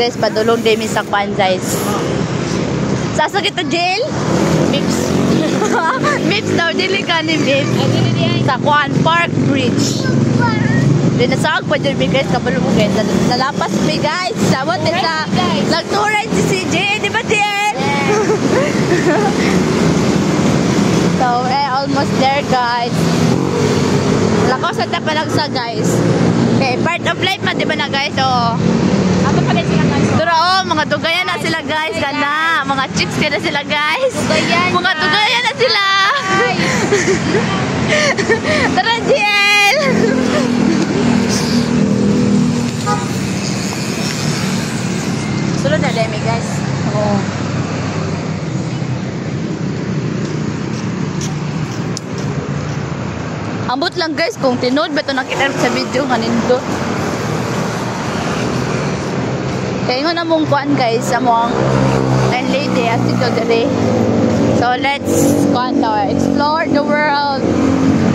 guys, padulong din mi sa kwan guys. Sasakit to jail? Mips. Mips daw, dili ka ni Mips. Sa kwan, Park Bridge. Dinasag pa dyan mi guys, kabalo mo guys. Nalapas mi guys. Sabot din sa nagturay si CJ, di ba JL? So, almost there guys. Lakaw sa tapalagsa guys. Okay, part of life man, di ba na guys? So, Ato pa rin sila guys. pero mga dugayan na sila guys. Kana, mga chicks ka na sila guys. Dugayan Mga dugayan na sila. Tara, JL! Sulod na demi guys. Oo. Ambot lang guys kung tinood ba ito nakita sa video nga nindot. Kaya nga namong kuan guys sa mong lady at ito dali. So let's kuan daw, explore the world.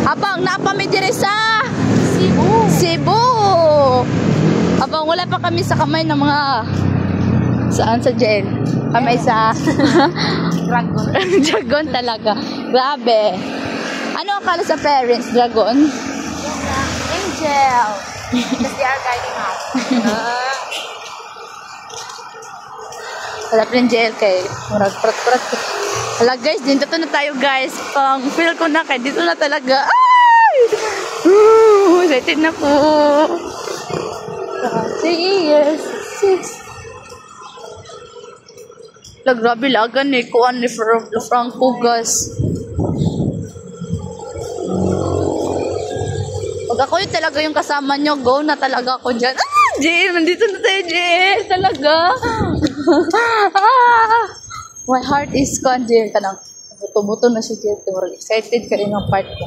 Habang napamidiri sa Cebu. Habang wala pa kami sa kamay ng mga saan sa jail. Kamay sa Dragon. Dragon talaga. Grabe. Ano akala sa parents, Dragon? Angel. Because they are guiding us. Wala pa rin jail kay murag prat-prat. Hala guys, dito na tayo guys. Pang feel ko na kay dito na talaga. Ay! Excited na po. 3 years. 6. Grabe lagan ni kuan ni Franco gas. Pag ako yung talaga yung kasama nyo, go na talaga ako dyan. Ah! Jill! Nandito na tayo, Jill! Talaga! My heart is gone, Jill. Kanang buto-buto na si Jill. Excited ka rin ng part ko.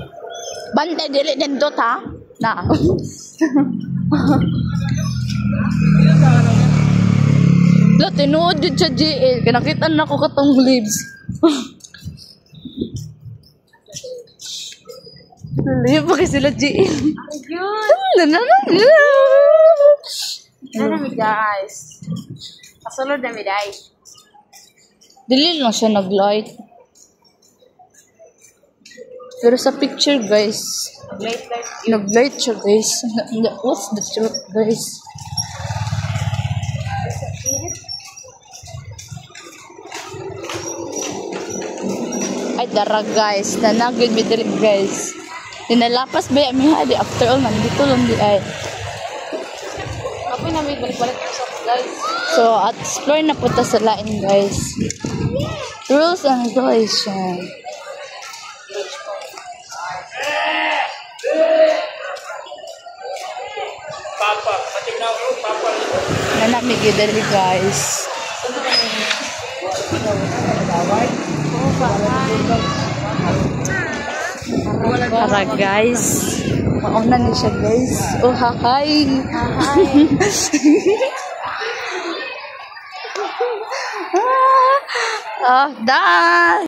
Bante, dili nindot, ha? Na. Lo, tinuod yun siya, Jill. Kinakita na ako katong lips. Lalayo pa kayo sila, Jill. Ayun. Ano mi guys? Pasulod na mi guys. Dili lang siya nag-light. Pero sa picture, guys, nag-light siya, guys. What's the truth, guys? Ay, dara, guys. Nanagid mi diri, guys. Dinalapas ba yung hali? After all, nandito lang di ay. Ako na may balik-balik sa guys. So, at explore na po ta sa lain, guys. Rules and regulation. Papa, patignaw ko, Papa. Nanamigid dali, guys. Tara, guys. Mauna na siya, guys. Oh, hi. Ah, done.